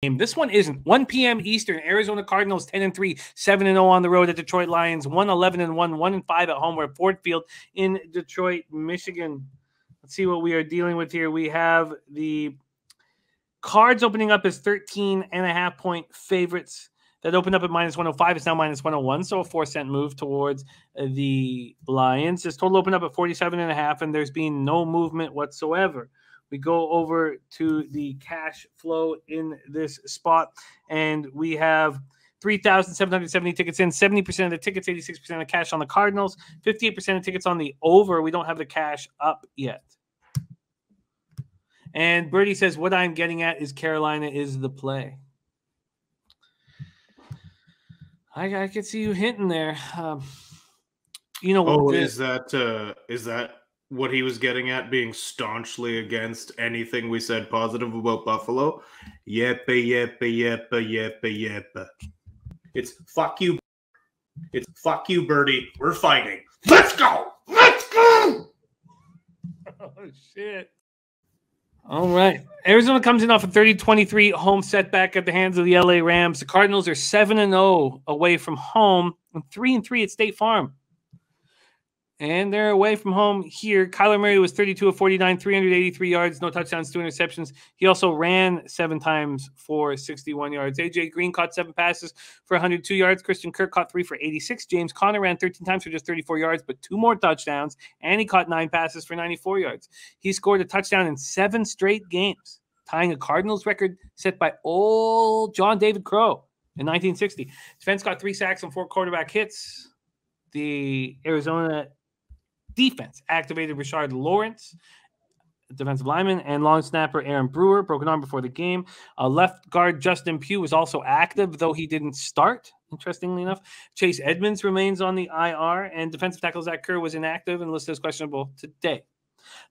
This one isn't. 1 p.m. Eastern. Arizona Cardinals 10-3, 7-0 on the road at Detroit Lions. 1-11-1, 1-5 at home. We're at Ford Field in Detroit, Michigan. Let's see what we are dealing with here. We have the Cards opening up as 13.5-point favorites. That opened up at -105. It's now -101, so a 4-cent move towards the Lions. This total opened up at 47.5, and there's been no movement whatsoever. We go over to the cash flow in this spot, and we have 3,770 tickets in, 70% of the tickets, 86% of cash on the Cardinals, 58% of tickets on the over. We don't have the cash up yet. And Birdie says, what I'm getting at is Carolina is the play. I could see you hinting there. Is that what he was getting at, being staunchly against anything we said positive about Buffalo? Yeppa. It's fuck you. It's fuck you, Birdie. We're fighting. Let's go. Oh, shit. All right. Arizona comes in off a 30-23 home setback at the hands of the LA Rams. The Cardinals are 7-0 away from home and 3-3 at State Farm. And they're away from home here. Kyler Murray was 32 of 49, 383 yards, no touchdowns, 2 interceptions. He also ran 7 times for 61 yards. A.J. Green caught 7 passes for 102 yards. Christian Kirk caught 3 for 86. James Conner ran 13 times for just 34 yards, but 2 more touchdowns, and he caught 9 passes for 94 yards. He scored a touchdown in 7 straight games, tying a Cardinals record set by old John David Crow in 1960. Defense got 3 sacks and 4 quarterback hits. The Arizona defense activated Rashard Lawrence, defensive lineman, and long snapper Aaron Brewer, broken arm before the game. Left guard Justin Pugh was also active, though he didn't start, interestingly enough. Chase Edmonds remains on the IR, and defensive tackle Zach Kerr was inactive and listed as questionable today.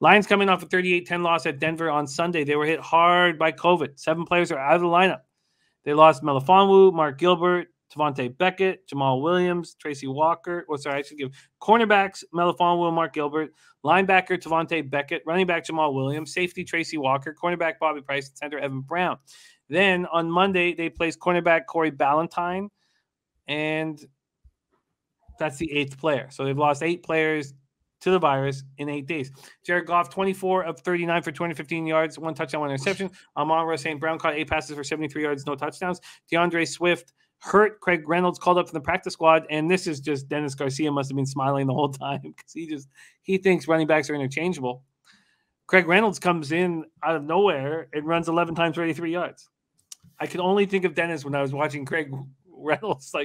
Lions coming off a 38-10 loss at Denver on Sunday. They were hit hard by COVID. 7 players are out of the lineup. They lost Melifonwu, Mark Gilbert, Tavante Beckett, Jamal Williams, Tracy Walker. Cornerbacks, Melifonwu and Mark Gilbert. Linebacker, Tavante Beckett. Running back, Jamal Williams. Safety, Tracy Walker. Cornerback, Bobby Price. And center, Evan Brown. Then on Monday, they placed cornerback Corey Ballantyne. And that's the 8th player. So they've lost 8 players to the virus in 8 days. Jared Goff, 24 of 39 for 215 yards, 1 touchdown, 1 interception. Amon-Ra St. Brown caught 8 passes for 73 yards, no touchdowns. DeAndre Swift hurt. Craig Reynolds called up from the practice squad, and this is just Dennis Garcia must have been smiling the whole time because he thinks running backs are interchangeable. Craig Reynolds comes in out of nowhere and runs 11 times for 83 yards. I could only think of Dennis when I was watching Craig Reynolds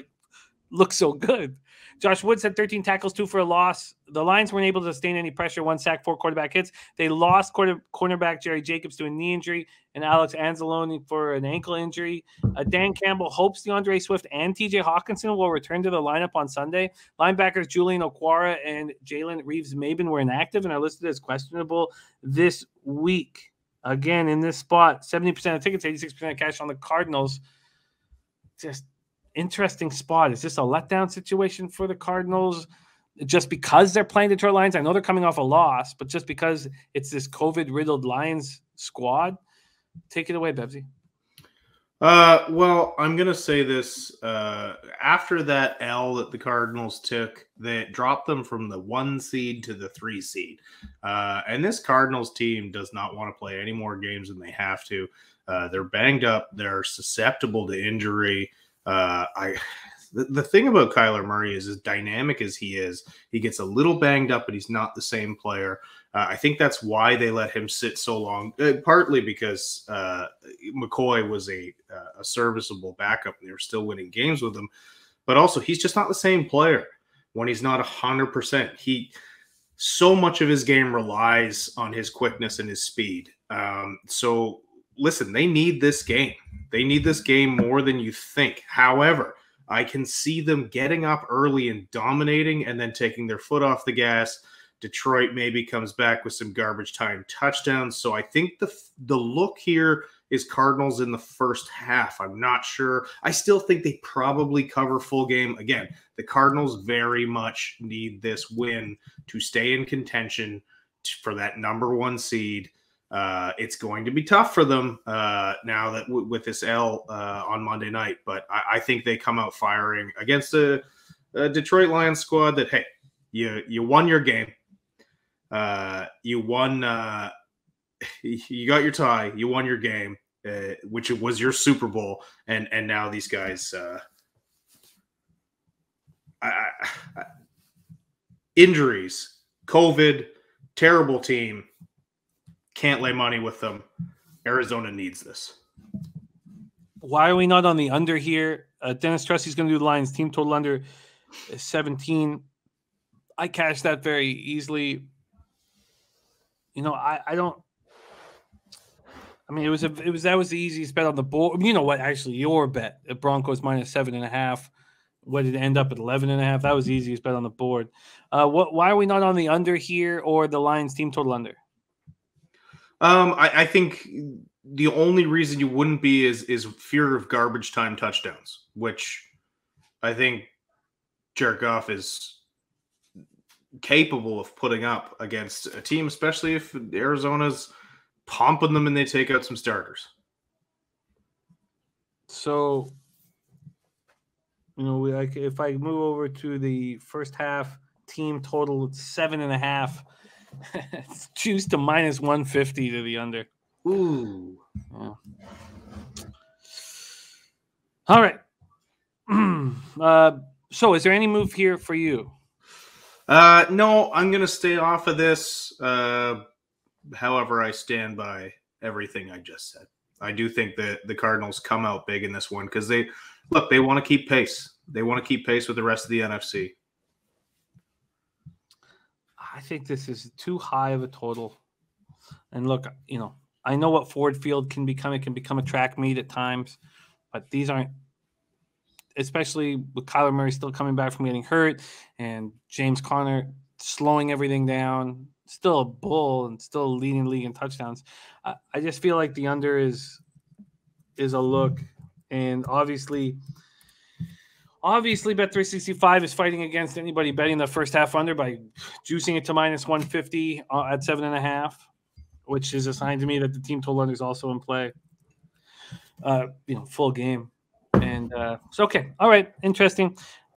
look so good. Josh Woods had 13 tackles, 2 for a loss. The Lions weren't able to sustain any pressure, 1 sack, 4 quarterback hits. They lost cornerback Jerry Jacobs to a knee injury and Alex Anzalone for an ankle injury. Dan Campbell hopes DeAndre Swift and TJ Hawkinson will return to the lineup on Sunday. Linebackers Julian Okwara and Jalen Reeves-Maben were inactive and are listed as questionable this week. Again, in this spot, 70% of tickets, 86% of cash on the Cardinals. Just interesting spot. Is this a letdown situation for the Cardinals just because they're playing Detroit Lions? I know they're coming off a loss, but just because it's this COVID-riddled Lions squad? Take it away, Bebsie. Well, I'm going to say this. After that L that the Cardinals took, they dropped them from the 1 seed to the 3 seed. And this Cardinals team does not want to play any more games than they have to. They're banged up. They're susceptible to injury. The thing about Kyler Murray is, as dynamic as he is, he gets a little banged up, but he's not the same player. I think that's why they let him sit so long, partly because McCoy was a serviceable backup and they were still winning games with him. But also, he's just not the same player when he's not 100%. So much of his game relies on his quickness and his speed. So listen, they need this game. They need this game more than you think. However, I can see them getting up early and dominating and then taking their foot off the gas. Detroit maybe comes back with some garbage time touchdowns. So I think the look here is Cardinals in the first half. I'm not sure. I still think they probably cover full game. Again, the Cardinals very much need this win to stay in contention for that number 1 seed. It's going to be tough for them now that with this L on Monday night. But I think they come out firing against a Detroit Lions squad that, hey, you won your game. You won. You got your tie. You won your game, which was your Super Bowl. And now these guys, injuries, COVID, terrible team. Can't lay money with them. Arizona needs this. Why are we not on the under here? Dennis Trusty's going to do the Lions team total under 17. I cashed that very easily. You know, I don't. I mean, that was the easiest bet on the board. You know what? Actually, your bet, Broncos minus 7.5. What did it end up at 11.5? That was the easiest bet on the board. Why are we not on the under here or the Lions team total under? I think the only reason you wouldn't be is fear of garbage time touchdowns, which I think Jared Goff is capable of putting up against a team, especially if Arizona's pumping them and they take out some starters. So, you know, if I move over to the first half team total, it's 7.5. It's juiced to minus 150 to the under. Ooh. Yeah. All right. So is there any move here for you? No, I'm going to stay off of this. However, I stand by everything I just said. I do think that the Cardinals come out big in this one because they want to keep pace. They want to keep pace with the rest of the NFC. I think this is too high of a total. And look, you know, I know what Ford Field can become. It can become a track meet at times, but these aren't, especially with Kyler Murray still coming back from getting hurt and James Conner slowing everything down, still a bull and still leading the league in touchdowns. I just feel like the under is a look. And obviously Bet365 is fighting against anybody betting the first half under by juicing it to minus 150 at 7.5, which is a sign to me that the team total under is also in play. You know, full game. And so, okay. All right. Interesting.